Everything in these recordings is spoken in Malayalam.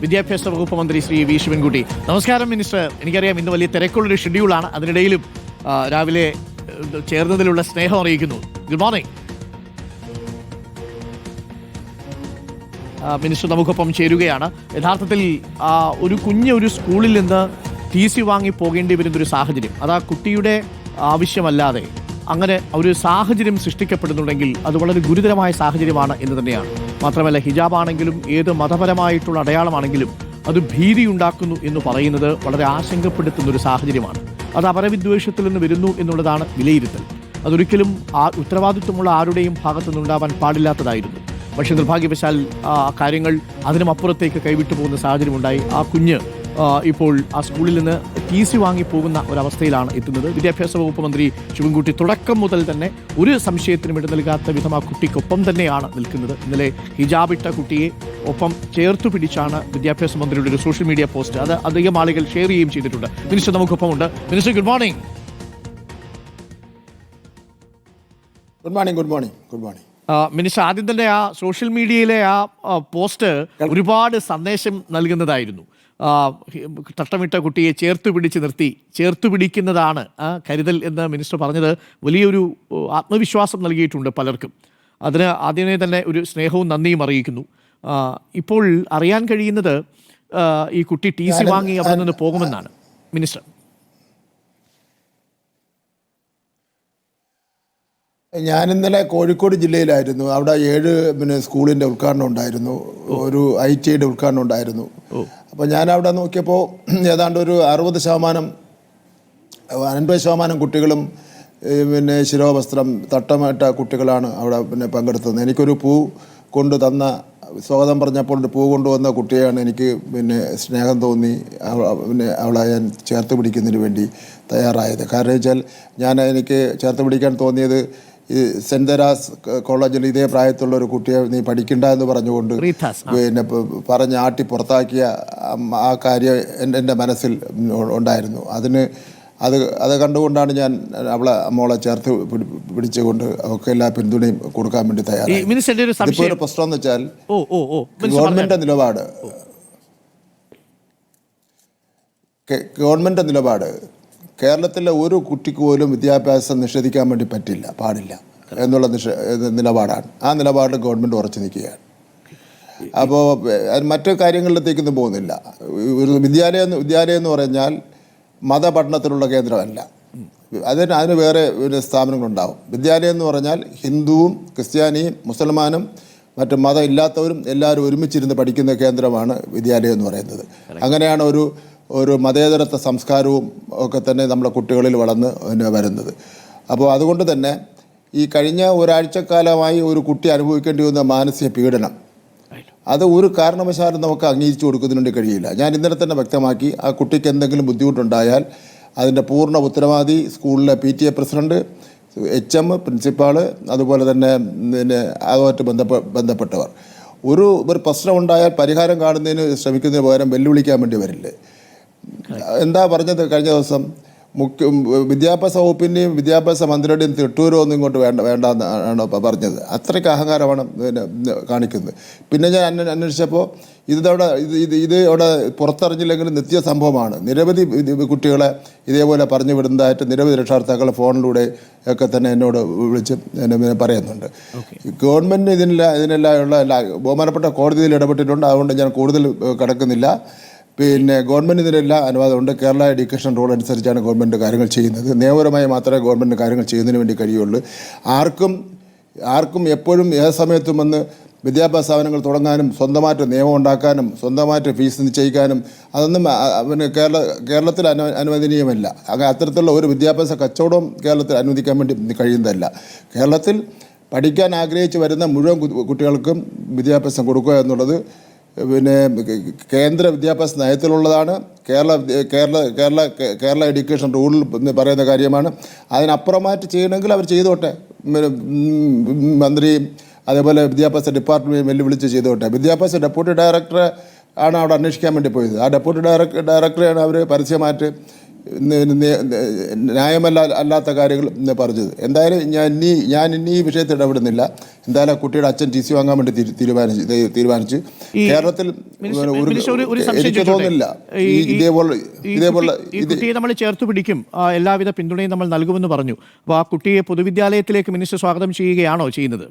വിദ്യാഭ്യാസ വകുപ്പ് മന്ത്രി ശ്രീ വി ശിവൻകുട്ടി. നമസ്കാരം മിനിസ്റ്റർ. എനിക്കറിയാം ഇന്ന് വലിയ തിരക്കുള്ളൊരു ഷെഡ്യൂളാണ്, അതിനിടയിലും രാവിലെ ചേർന്നതിലുള്ള സ്നേഹം അറിയിക്കുന്നു. Good morning minister. നമുക്കൊപ്പം ചേരുകയാണ്. യഥാർത്ഥത്തിൽ ഒരു കുഞ്ഞൊരു സ്കൂളിൽ നിന്ന് TC വാങ്ങി പോകേണ്ടി വരുന്നൊരു സാഹചര്യം, അത് ആ കുട്ടിയുടെ ആവശ്യമല്ലാതെ അങ്ങനെ ഒരു സാഹചര്യം സൃഷ്ടിക്കപ്പെടുന്നുണ്ടെങ്കിൽ അത് വളരെ ഗുരുതരമായ സാഹചര്യമാണ് എന്ന് തന്നെയാണ്. മാത്രമല്ല, ഹിജാബാണെങ്കിലും ഏത് മതപരമായിട്ടുള്ള അടയാളമാണെങ്കിലും അത് ഭീതി ഉണ്ടാക്കുന്നു എന്ന് പറയുന്നത് വളരെ ആശങ്കപ്പെടുത്തുന്ന ഒരു സാഹചര്യമാണ്. അത് അപരവിദ്വേഷത്തിൽ നിന്ന് വരുന്നു എന്നുള്ളതാണ് വിലയിരുത്തൽ. അതൊരിക്കലും ഉത്തരവാദിത്വമുള്ള ആരുടെയും ഭാഗത്തുനിന്നുണ്ടാവാൻ പാടില്ലാത്തതായിരുന്നു. പക്ഷേ നിർഭാഗ്യവശാൽ കാര്യങ്ങൾ അതിനുമപ്പുറത്തേക്ക് കൈവിട്ടു പോകുന്ന സാഹചര്യമുണ്ടായി. ആ കുഞ്ഞ് ഇപ്പോൾ ആ സ്കൂളിൽ നിന്ന് TC വാങ്ങി പോകുന്ന ഒരവസ്ഥയിലാണ് എത്തുന്നത്. വിദ്യാഭ്യാസ വകുപ്പ് മന്ത്രി ശിവൻകുട്ടി തുടക്കം മുതൽ തന്നെ ഒരു സംശയത്തിനും ഇട നൽകാത്ത വിധം ആ കുട്ടിക്കൊപ്പം തന്നെയാണ് നിൽക്കുന്നത്. ഇന്നലെ ഹിജാബിട്ട കുട്ടിയെ ഒപ്പം ചേർത്തു പിടിച്ചാണ് വിദ്യാഭ്യാസ മന്ത്രിയുടെ ഒരു സോഷ്യൽ മീഡിയ പോസ്റ്റ്, അത് അധികം ആളുകൾ ഷെയർ ചെയ്യുകയും ചെയ്തിട്ടുണ്ട്. മിനിസ്റ്റർ നമുക്കൊപ്പമുണ്ട്. Minister, good morning. Good morning. Minister, ആദ്യം തന്നെ ആ സോഷ്യൽ മീഡിയയിലെ ആ പോസ്റ്റ് ഒരുപാട് സന്ദേശം നൽകുന്നതായിരുന്നു. തട്ടമിട്ട കുട്ടിയെ ചേർത്തു പിടിക്കുന്നതാണ് കരുതൽ എന്ന് മിനിസ്റ്റർ പറഞ്ഞത് വലിയൊരു ആത്മവിശ്വാസം നൽകിയിട്ടുണ്ട് പലർക്കും. അതിന് ആദ്യമേ തന്നെ ഒരു സ്നേഹവും നന്ദിയും അറിയിക്കുന്നു. ഇപ്പോൾ അറിയാൻ കഴിയുന്നത് ഈ കുട്ടി TC വാങ്ങി അവിടെ നിന്ന് പോകുമെന്നാണ്. മിനിസ്റ്റർ, ഞാൻ ഇന്നലെ കോഴിക്കോട് ജില്ലയിലായിരുന്നു. അവിടെ 7 സ്കൂളിൻ്റെ ഉദ്ഘാടനം ഉണ്ടായിരുന്നു, ഒരു ITIയുടെ ഉദ്ഘാടനം ഉണ്ടായിരുന്നു. അപ്പോൾ ഞാൻ അവിടെ നോക്കിയപ്പോൾ ഏതാണ്ട് ഒരു 50% കുട്ടികളും ശിരോവസ്ത്രം തട്ടമിട്ട കുട്ടികളാണ് അവിടെ പങ്കെടുത്തത്. എനിക്കൊരു പൂ സ്വാഗതം പറഞ്ഞപ്പോൾ ഒരു പൂ കൊണ്ടുവന്ന കുട്ടിയാണ് എനിക്ക് സ്നേഹം തോന്നി അവളെ ഞാൻ ചേർത്ത് പിടിക്കുന്നതിന് വേണ്ടി തയ്യാറായത്. കാരണം വെച്ചാൽ എനിക്ക് ചേർത്ത് പിടിക്കാൻ തോന്നിയത് ഈ സെൻറ് തെരാസ് കോളേജിൽ ഇതേ പ്രായത്തിലുള്ള ഒരു കുട്ടിയെ നീ പഠിക്കണ്ട എന്ന് പറഞ്ഞുകൊണ്ട് പറഞ്ഞ് ആട്ടി പുറത്താക്കിയ ആ കാര്യം എൻ്റെ മനസ്സിൽ ഉണ്ടായിരുന്നു. അത് കണ്ടുകൊണ്ടാണ് ഞാൻ മോളെ ചേർത്ത് പിടിച്ചുകൊണ്ട് അവർക്ക് എല്ലാ പിന്തുണയും കൊടുക്കാൻ വേണ്ടി തയ്യാറായി. ഇപ്പോൾ ഒരു പ്രശ്നം എന്ന് വെച്ചാൽ ഗവൺമെൻറ് നിലപാട് കേരളത്തിലെ ഒരു കുട്ടിക്ക് പോലും വിദ്യാഭ്യാസം നിഷേധിക്കാൻ വേണ്ടി പാടില്ല എന്നുള്ള നിലപാടാണ്. ആ നിലപാട് ഗവൺമെൻറ് ഉറച്ചു നിൽക്കുകയാണ്. അപ്പോൾ മറ്റു കാര്യങ്ങളിലേക്കൊന്നും പോകുന്നില്ല. ഒരു വിദ്യാലയം എന്ന് പറഞ്ഞാൽ മതപഠനത്തിലുള്ള കേന്ദ്രമല്ല, അതിന് വേറെ സ്ഥാപനങ്ങളുണ്ടാവും. വിദ്യാലയം എന്ന് പറഞ്ഞാൽ ഹിന്ദുവും ക്രിസ്ത്യാനിയും മുസൽമാനും മറ്റു മതം ഇല്ലാത്തവരും എല്ലാവരും ഒരുമിച്ചിരുന്ന് പഠിക്കുന്ന കേന്ദ്രമാണ് വിദ്യാലയം എന്ന് പറയുന്നത്. അങ്ങനെയാണ് ഒരു മതേതരത്വ സംസ്കാരവും ഒക്കെ തന്നെ നമ്മുടെ കുട്ടികളിൽ വളർന്ന് വരുന്നത്. അപ്പോൾ അതുകൊണ്ട് തന്നെ ഈ കഴിഞ്ഞ ഒരാഴ്ചക്കാലമായി ഒരു കുട്ടി അനുഭവിക്കേണ്ടി വന്ന മാനസിക പീഡനം അത് ഒരു കാരണവശാലും നമുക്ക് അംഗീകരിച്ചു കൊടുക്കുന്നതിന് വേണ്ടി കഴിയില്ല. ഞാൻ ഇന്നലെ തന്നെ വ്യക്തമാക്കി, ആ കുട്ടിക്ക് എന്തെങ്കിലും ബുദ്ധിമുട്ടുണ്ടായാൽ അതിൻ്റെ പൂർണ്ണ ഉത്തരവാദി സ്കൂളിലെ PTA പ്രസിഡന്റ്, HM, പ്രിൻസിപ്പാള്, അതുപോലെ തന്നെ അതുമായിട്ട് ബന്ധപ്പെട്ടവർ. ഒരു പ്രശ്നമുണ്ടായാൽ പരിഹാരം കാണുന്നതിന് ശ്രമിക്കുന്നതിന് പകരം വെല്ലുവിളിക്കാൻ വേണ്ടി വരില്ലേ. എന്താ പറഞ്ഞത് കഴിഞ്ഞ ദിവസം? വിദ്യാഭ്യാസ വകുപ്പിൻ്റെയും വിദ്യാഭ്യാസ മന്ത്രിയുടെയും തിട്ടൂരോ ഒന്നും ഇങ്ങോട്ട് വേണ്ടെന്നാണ് പറഞ്ഞത്. അത്രയ്ക്ക് അഹങ്കാരമാണ് കാണിക്കുന്നത്. പിന്നെ ഞാൻ അന്വേഷിച്ചപ്പോൾ ഇത് ഇവിടെ പുറത്തറിഞ്ഞില്ലെങ്കിലും നിത്യ സംഭവമാണ്. നിരവധി കുട്ടികളെ ഇതേപോലെ പറഞ്ഞു വിടുന്നതായിട്ട് നിരവധി രക്ഷാകർത്താക്കളെ ഫോണിലൂടെ ഒക്കെ തന്നെ എന്നോട് വിളിച്ച് പറയുന്നുണ്ട്. ഗവൺമെൻറ് ഇതിനെല്ലാമുള്ള ബഹുമാനപ്പെട്ട കോടതിയിൽ ഇടപെട്ടിട്ടുണ്ട്. അതുകൊണ്ട് ഞാൻ കൂടുതൽ കടക്കുന്നില്ല. ഗവൺമെൻറ് ഇതിനെല്ലാം അനുവാദമുണ്ട്. കേരള എഡ്യൂക്കേഷൻ റൂൾ അനുസരിച്ചാണ് ഗവൺമെൻറ് കാര്യങ്ങൾ ചെയ്യുന്നത്. നിയമപരമായി മാത്രമേ ഗവൺമെൻറ് കാര്യങ്ങൾ ചെയ്യുന്നതിന് വേണ്ടി കഴിയുള്ളൂ. ആർക്കും എപ്പോഴും ഏത് സമയത്തും വന്ന് വിദ്യാഭ്യാസ സ്ഥാപനങ്ങൾ തുടങ്ങാനും സ്വന്തമായിട്ട് നിയമം ഉണ്ടാക്കാനും സ്വന്തമായിട്ട് ഫീസ് നിശ്ചയിക്കാനും അതൊന്നും കേരളത്തിൽ അനുവദനീയമല്ല. അത്തരത്തിലുള്ള ഒരു വിദ്യാഭ്യാസ കച്ചവടവും കേരളത്തിൽ അനുവദിക്കാൻ വേണ്ടി കഴിയുന്നതല്ല. കേരളത്തിൽ പഠിക്കാൻ ആഗ്രഹിച്ച് വരുന്ന മുഴുവൻ കുട്ടികൾക്കും വിദ്യാഭ്യാസം കൊടുക്കുക എന്നുള്ളത് കേന്ദ്ര വിദ്യാഭ്യാസ നയത്തിലുള്ളതാണ്. കേരള എഡ്യൂക്കേഷൻ റൂളിൽ പറയുന്ന കാര്യമാണ്. അതിനപ്പുറമായിട്ട് ചെയ്യണമെങ്കിൽ അവർ ചെയ്തോട്ടെ. മന്ത്രിയും അതേപോലെ വിദ്യാഭ്യാസ ഡിപ്പാർട്ട്മെൻറ്റ് വെല്ലുവിളിച്ച് ചെയ്തോട്ടെ. വിദ്യാഭ്യാസ ഡെപ്യൂട്ടി ഡയറക്ടറെ ആണ് അവിടെ അന്വേഷിക്കാൻ വേണ്ടി പോയത്. ആ ഡെപ്യൂട്ടി ഡയറക്ടറെയാണ് അവർ പരസ്യമായിട്ട് അല്ലാത്ത കാര്യങ്ങൾ പറഞ്ഞത്. എന്തായാലും ഞാൻ ഇനി ഈ വിഷയത്തിൽ ഇടപെടുന്നില്ല. എന്തായാലും കുട്ടിയുടെ അച്ഛൻ ടി സി വാങ്ങാൻ വേണ്ടി തീരുമാനിച്ചു. കേരളത്തിൽ എനിക്ക് തോന്നുന്നില്ല ഇതേപോലെ ഈ കുട്ടിയെ നമ്മൾ ചേർത്ത് പിടിക്കും, എല്ലാവിധ പിന്തുണയും നമ്മൾ നൽകുമെന്ന് പറഞ്ഞു. അപ്പോൾ ആ കുട്ടിയെ പൊതുവിദ്യാലയത്തിലേക്ക് മിനിസ്റ്റർ സ്വാഗതം ചെയ്യുകയാണോ ചെയ്യുന്നത്?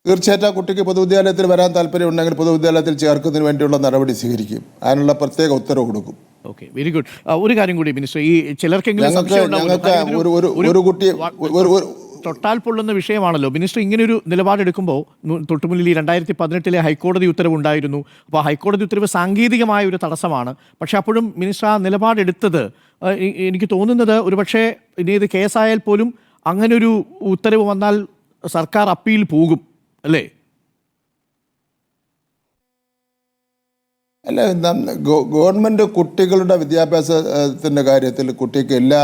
തീർച്ചയായിട്ടും ആ കുട്ടിക്ക് പൊതുവിദ്യാലയത്തിൽ വരാൻ താല്പര്യമുണ്ടെങ്കിൽ പൊതുവിദ്യാലയത്തിൽ ചേർക്കുന്നതിന് വേണ്ടിയുള്ള നടപടി സ്വീകരിക്കും. അതിനുള്ള പ്രത്യേക ഉത്തരവ് കൊടുക്കും. Okay, very good. ഒരു കാര്യം കൂടി മിനിസ്റ്റർ, ഈ ചിലർക്കെങ്കിലും ഒരു കുട്ടി തൊട്ടാൽ പൊള്ളുന്ന വിഷയമാണല്ലോ മിനിസ്റ്റർ. ഇങ്ങനെയൊരു നിലപാടെടുക്കുമ്പോൾ തൊട്ടുമുന്നിൽ ഈ 2018 ഹൈക്കോടതി ഉത്തരവുണ്ടായിരുന്നു. അപ്പോൾ ഹൈക്കോടതി ഉത്തരവ് സാങ്കേതികമായ ഒരു തടസ്സമാണ്. പക്ഷെ അപ്പോഴും മിനിസ്റ്റർ ആ നിലപാടെടുത്തത് എനിക്ക് തോന്നുന്നത് ഒരുപക്ഷെ ഇനി ഇത് കേസായാൽ പോലും അങ്ങനൊരു ഉത്തരവ് വന്നാൽ സർക്കാർ അപ്പീൽ പോകും അല്ലേ? അല്ല, ഗവൺമെൻറ് കുട്ടികളുടെ വിദ്യാഭ്യാസത്തിൻ്റെ കാര്യത്തിൽ കുട്ടിക്ക് എല്ലാ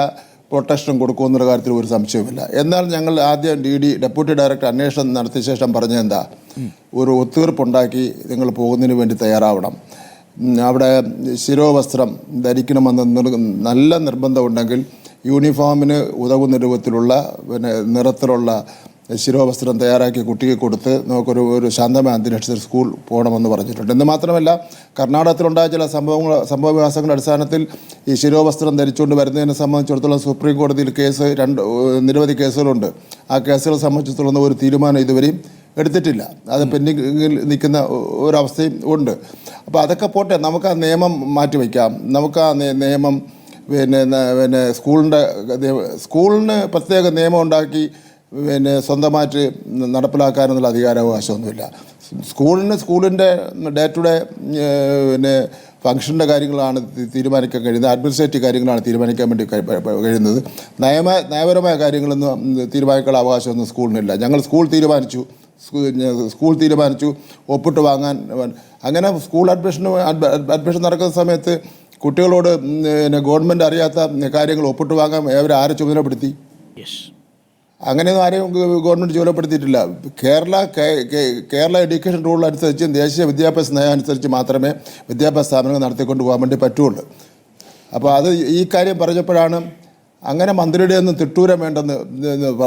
പ്രൊട്ടക്ഷനും കൊടുക്കുമെന്നുള്ള കാര്യത്തിൽ ഒരു സംശയവുമില്ല. എന്നാൽ ഞങ്ങൾ ആദ്യം ഡെപ്യൂട്ടി ഡയറക്ടർ അന്വേഷണം നടത്തിയ ശേഷം പറഞ്ഞെന്താ, ഒരു ഒത്തുതീർപ്പുണ്ടാക്കി നിങ്ങൾ പോകുന്നതിന് വേണ്ടി തയ്യാറാവണം. അവിടെ ശിരോവസ്ത്രം ധരിക്കണമെന്ന് നല്ല നിർബന്ധമുണ്ടെങ്കിൽ യൂണിഫോമിന് ഉതകുന്ന രൂപത്തിലുള്ള നിറത്തിലുള്ള ശിരോവസ്ത്രം തയ്യാറാക്കി കുട്ടിക്ക് കൊടുത്ത് നമുക്കൊരു ശാന്തമായ അന്തരീക്ഷത്തിൽ സ്കൂൾ പോകണമെന്ന് പറഞ്ഞിട്ടുണ്ട്. എന്ന് മാത്രമല്ല, കർണാടകത്തിലുണ്ടായ ചില സംഭവവികാസങ്ങളുടെ അടിസ്ഥാനത്തിൽ ഈ ശിരോവസ്ത്രം ധരിച്ചുകൊണ്ട് വരുന്നതിനെ സംബന്ധിച്ചിടത്തോളം സുപ്രീം കോടതിയിൽ നിരവധി കേസുകളുണ്ട്. ആ കേസുകളെ സംബന്ധിച്ചിടത്തോളം ഒരു തീരുമാനം ഇതുവരെയും എടുത്തിട്ടില്ല. അത് പെൻഡിങ്ങിൽ നിൽക്കുന്ന ഒരവസ്ഥയും ഉണ്ട്. അപ്പോൾ അതൊക്കെ പോട്ടെ, നമുക്ക് ആ നിയമം മാറ്റിവെക്കാം. നമുക്ക് ആ നിയമം പിന്നെ സ്കൂളിന് പ്രത്യേക നിയമം ഉണ്ടാക്കി സ്വന്തമായിട്ട് നടപ്പിലാക്കാനെന്നുള്ള അധികാരാവകാശമൊന്നുമില്ല. സ്കൂളിൻ്റെ ഡേ ടു ഡേ ഫംഗ്ഷൻ്റെ കാര്യങ്ങളാണ് തീരുമാനിക്കാൻ കഴിയുന്നത്. അഡ്മിനിസ്ട്രേറ്റീവ് കാര്യങ്ങളാണ് തീരുമാനിക്കാൻ വേണ്ടി കഴിയുന്നത്. നയപരമായ കാര്യങ്ങളൊന്നും തീരുമാനിക്കാനുള്ള അവകാശമൊന്നും സ്കൂളിനില്ല. ഞങ്ങൾ സ്കൂൾ തീരുമാനിച്ചു ഒപ്പിട്ട് വാങ്ങാൻ. അങ്ങനെ സ്കൂൾ അഡ്മിഷൻ നടക്കുന്ന സമയത്ത് കുട്ടികളോട് ഗവൺമെൻറ് അറിയാത്ത കാര്യങ്ങൾ ഒപ്പിട്ട് വാങ്ങാൻ ആരെ ചുമതലപ്പെടുത്തി? അങ്ങനെയൊന്നും ആരെയും ഗവൺമെൻറ് ചുമതലപ്പെടുത്തിയിട്ടില്ല. കേരള എഡ്യൂക്കേഷൻ റൂൾ അനുസരിച്ച്, ദേശീയ വിദ്യാഭ്യാസ നയം അനുസരിച്ച് മാത്രമേ വിദ്യാഭ്യാസ സ്ഥാപനങ്ങൾ നടത്തിക്കൊണ്ട് പോകാൻ വേണ്ടി പറ്റുള്ളൂ. അപ്പോൾ അത് ഈ കാര്യം പറഞ്ഞപ്പോഴാണ് അങ്ങനെ മന്ത്രിയുടെ ഒന്നും തിട്ടൂരം വേണ്ടെന്ന്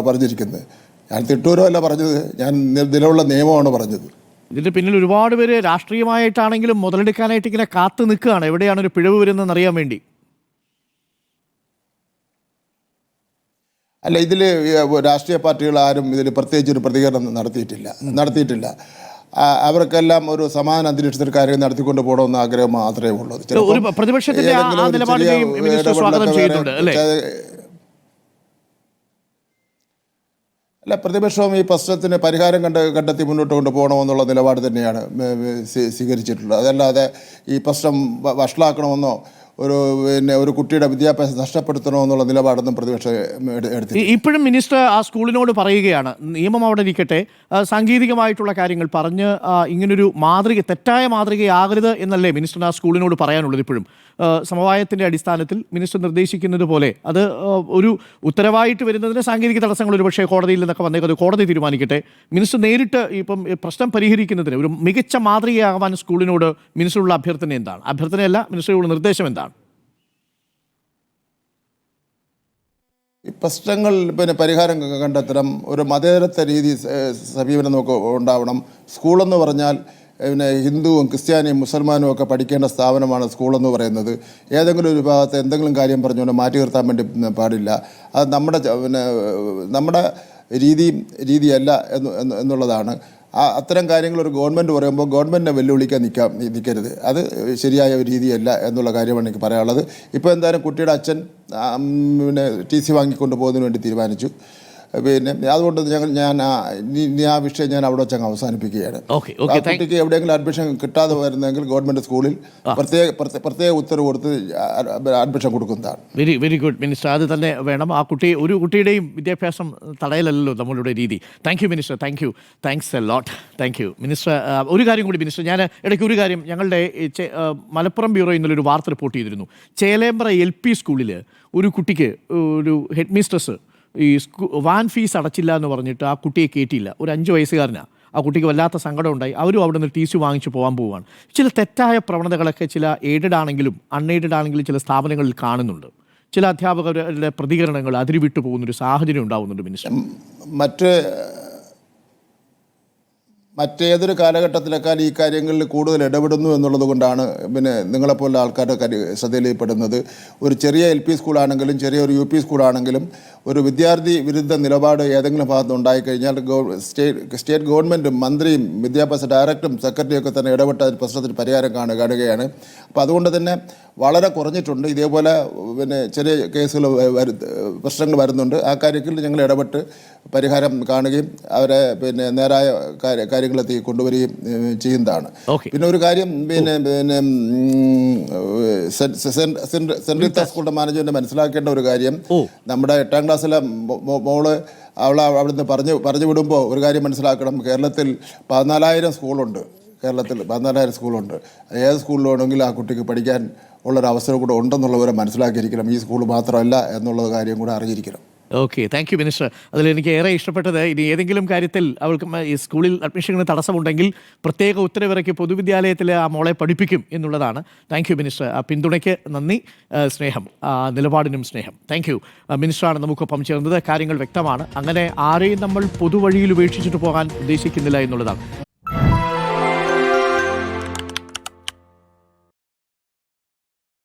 പറഞ്ഞിരിക്കുന്നത്. ഞാൻ തിട്ടൂരമല്ല പറഞ്ഞത്, ഞാൻ നിലവിലുള്ള നിയമമാണ് പറഞ്ഞത്. ഇതിൻ്റെ പിന്നിൽ ഒരുപാട് പേര് രാഷ്ട്രീയമായിട്ടാണെങ്കിലും മുതലെടുക്കാനായിട്ട് ഇങ്ങനെ കാത്തു നിൽക്കുകയാണ്, എവിടെയാണ് ഒരു പിഴവ് വരുന്നതെന്ന് അറിയാൻ വേണ്ടി. അല്ല, ഇതിൽ രാഷ്ട്രീയ പാർട്ടികൾ ആരും ഇതിൽ പ്രത്യേകിച്ചൊരു പ്രതികരണം നടത്തിയിട്ടില്ല. അവർക്കെല്ലാം ഒരു സമാന അന്തരീക്ഷത്തിൽ കാര്യങ്ങൾ നടത്തിക്കൊണ്ട് പോകണമെന്ന് ആഗ്രഹം മാത്രമേ ഉള്ളൂ. അല്ല, പ്രതിപക്ഷവും ഈ പ്രശ്നത്തിന് പരിഹാരം കണ്ടെത്തി മുന്നോട്ട് കൊണ്ടുപോകണമെന്നുള്ള നിലപാട് തന്നെയാണ് സ്വീകരിച്ചിട്ടുള്ളത്. അതല്ലാതെ ഈ പ്രശ്നം വഷളാക്കണമെന്നോ ഒരു കുട്ടിയുടെ വിദ്യാഭ്യാസം നഷ്ടപ്പെടുത്തണമെന്നുള്ള നിലപാടൊന്നും പ്രതിപക്ഷം എടുത്തില്ല. ഇപ്പോഴും മിനിസ്റ്റർ ആ സ്കൂളിനോട് പറയുകയാണ്, നിയമം അവിടെ ഇരിക്കട്ടെ, സാങ്കേതികമായിട്ടുള്ള കാര്യങ്ങൾ പറഞ്ഞ് ഇങ്ങനൊരു തെറ്റായ മാതൃകയാകരുത് എന്നല്ലേ മിനിസ്റ്റർ ആ സ്കൂളിനോട് പറയാനുള്ളത്? ഇപ്പോഴും സമവായത്തിൻ്റെ അടിസ്ഥാനത്തിൽ മിനിസ്റ്റർ നിർദ്ദേശിക്കുന്നത് പോലെ അത് ഒരു ഉത്തരവായിട്ട് വരുന്നതിന് സാങ്കേതിക തടസ്സങ്ങൾ ഒരുപക്ഷേ കോടതിയിൽ നിന്നൊക്കെ വന്നേക്കത് കോടതി തീരുമാനിക്കട്ടെ. മിനിസ്റ്റർ നേരിട്ട് ഇപ്പം പ്രശ്നം പരിഹരിക്കുന്നതിന് ഒരു മികച്ച മാതൃകയാകാൻ സ്കൂളിനോട് മിനിസ്റ്ററുള്ള അഭ്യർത്ഥന എന്താണ്? അഭ്യർത്ഥനയല്ല, മിനിസ്റ്ററുള്ള നിർദ്ദേശം എന്താണ്? ഈ പ്രശ്നങ്ങൾ പരിഹാരം കണ്ടെത്തണം. ഒരു മതേതരത്വ സമീപനം നമുക്ക് ഉണ്ടാവണം. സ്കൂളെന്ന് പറഞ്ഞാൽ ഹിന്ദുവും ക്രിസ്ത്യാനിയും മുസൽമാനും ഒക്കെ പഠിക്കേണ്ട സ്ഥാപനമാണ് സ്കൂളെന്ന് പറയുന്നത്. ഏതെങ്കിലും ഒരു വിഭാഗത്തെ എന്തെങ്കിലും കാര്യം പറഞ്ഞുകൊണ്ട് മാറ്റി നിർത്താൻ വേണ്ടി പാടില്ല. അത് നമ്മുടെ രീതിയല്ല എന്നുള്ളതാണ്. അത്തരം കാര്യങ്ങൾ ഒരു ഗവൺമെൻറ് പറയുമ്പോൾ ഗവൺമെൻറ്റിനെ വെല്ലുവിളിക്കാൻ നിൽക്കരുത്. അത് ശരിയായ ഒരു രീതിയല്ല എന്നുള്ള കാര്യമാണ് എനിക്ക് പറയാനുള്ളത്. ഇപ്പോൾ എന്തായാലും കുട്ടിയുടെ അച്ഛൻ TC വാങ്ങിക്കൊണ്ട് പോകുന്നതിന് വേണ്ടി തീരുമാനിച്ചു. അതുകൊണ്ട് ഞാൻ ആ വിഷയം ഞാൻ അവിടെ വെച്ച് അവസാനിപ്പിക്കുകയാണ്. ആ കുട്ടിക്ക് എവിടെയെങ്കിലും അഡ്മിഷൻ കിട്ടാതെ വരുന്നെങ്കിൽ ഗവൺമെൻറ് സ്കൂളിൽ പ്രത്യേക ഉത്തരവ് കൊടുത്ത് അഡ്മിഷൻ കൊടുക്കുന്നതാണ്. വെരി ഗുഡ് മിനിസ്റ്റർ, അത് തന്നെ വേണം. ആ ഒരു കുട്ടിയുടെയും വിദ്യാഭ്യാസം തടയലല്ലോ നമ്മളുടെ രീതി. Thank you minister, thanks a lot. Thank you minister. ഒരു കാര്യം കൂടി മിനിസ്റ്റർ, ഞാൻ ഇടയ്ക്ക് ഒരു കാര്യം, ഞങ്ങളുടെ മലപ്പുറം ബ്യൂറോ ഇന്നലെ ഒരു വാർത്ത റിപ്പോർട്ട് ചെയ്തിരുന്നു. ചേലേമ്പ്ര LP സ്കൂളിൽ ഒരു കുട്ടിക്ക് ഒരു ഹെഡ് മിസ്ട്രസ് ഈ വാൻ ഫീസ് അടച്ചില്ല എന്ന് പറഞ്ഞിട്ട് ആ കുട്ടിയെ കയറ്റിയില്ല. ഒരു 5 വയസ്സുകാരനാണ്. ആ കുട്ടിക്ക് വല്ലാത്ത സങ്കടമുണ്ടായി, അവരും അവിടെ നിന്ന് TC വാങ്ങിച്ചു പോകാൻ പോവുകയാണ്. ചില തെറ്റായ പ്രവണതകളൊക്കെ ചില എയ്ഡഡ് ആണെങ്കിലും അൺഎയ്ഡഡ് ആണെങ്കിലും ചില സ്ഥാപനങ്ങളിൽ കാണുന്നുണ്ട്. ചില അധ്യാപകരുടെ പ്രതികരണങ്ങൾ അതിരുവിട്ടു പോകുന്നൊരു സാഹചര്യം ഉണ്ടാകുന്നുണ്ട് മിനിസ്റ്റർ. മറ്റേതൊരു കാലഘട്ടത്തിലേക്കാൾ ഈ കാര്യങ്ങളിൽ കൂടുതൽ ഇടപെടുന്നു എന്നുള്ളത് കൊണ്ടാണ് പിന്നെ നിങ്ങളെപ്പോലുള്ള ആൾക്കാരുടെ ശ്രദ്ധയിൽപ്പെടുന്നത്. ഒരു ചെറിയ LP സ്കൂളാണെങ്കിലും ചെറിയ ഒരു UP സ്കൂളാണെങ്കിലും ഒരു വിദ്യാർത്ഥി വിരുദ്ധ നിലപാട് ഏതെങ്കിലും ഭാഗത്ത് ഉണ്ടായിക്കഴിഞ്ഞാൽ സ്റ്റേറ്റ് ഗവൺമെൻറ്റും മന്ത്രിയും വിദ്യാഭ്യാസ ഡയറക്ടറും സെക്രട്ടറിയൊക്കെ തന്നെ ഇടപെട്ട് അതിന് പ്രശ്നത്തിന് പരിഹാരം കാണുകയാണ്. അപ്പോൾ അതുകൊണ്ട് തന്നെ വളരെ കുറഞ്ഞിട്ടുണ്ട്. ഇതേപോലെ പിന്നെ ചെറിയ കേസുകൾ പ്രശ്നങ്ങൾ വരുന്നുണ്ട്. ആ കാര്യത്തിൽ ഞങ്ങൾ ഇടപെട്ട് പരിഹാരം കാണുകയും അവരെ പിന്നെ നേരായ കാര്യങ്ങളെത്തി കൊണ്ടുവരികയും ചെയ്യുന്നതാണ്. പിന്നെ ഒരു കാര്യം പിന്നെ സെൻട്രൽ സ്കൂളിൻ്റെ മാനേജ്മെൻറ്റ് മനസ്സിലാക്കേണ്ട ഒരു കാര്യം, നമ്മുടെ 8ാം ക്ലാസ്സിലെ മോള് അവിടുന്ന് പറഞ്ഞു വിടുമ്പോൾ ഒരു കാര്യം മനസ്സിലാക്കണം. കേരളത്തിൽ 14,000 സ്കൂളുണ്ട്. കേരളത്തിൽ 14,000 സ്കൂളുണ്ട്. ഏത് സ്കൂളിൽ വേണമെങ്കിലും ആ കുട്ടിക്ക് പഠിക്കാൻ ഉള്ളൊരവസരം കൂടെ ഉണ്ടെന്നുള്ളവരെ മനസ്സിലാക്കിയിരിക്കണം. ഈ സ്കൂൾ മാത്രമല്ല എന്നുള്ള കാര്യം കൂടെ അറിഞ്ഞിരിക്കണം. Okay, thank you minister. അതിലെനിക്ക് ഏറെ ഇഷ്ടപ്പെട്ടത്, ഇനി ഏതെങ്കിലും കാര്യത്തിൽ അവൾക്ക് ഈ സ്കൂളിൽ അഡ്മിഷന് തടസ്സമുണ്ടെങ്കിൽ പ്രത്യേക ഉത്തരവിറക്കി പൊതുവിദ്യാലയത്തിൽ ആ മോളെ പഠിപ്പിക്കും എന്നുള്ളതാണ്. Thank you minister. ആ പിന്തുണയ്ക്ക് നന്ദി, സ്നേഹം, നിലപാടിനും സ്നേഹം. Thank you. മിനിസ്റ്ററാണ് നമുക്കൊപ്പം ചേർന്നത്. കാര്യങ്ങൾ വ്യക്തമാണ്. അങ്ങനെ ആരെയും നമ്മൾ പൊതുവഴിയിൽ ഉപേക്ഷിച്ചിട്ട് പോകാൻ ഉദ്ദേശിക്കുന്നില്ല എന്നുള്ളതാണ്.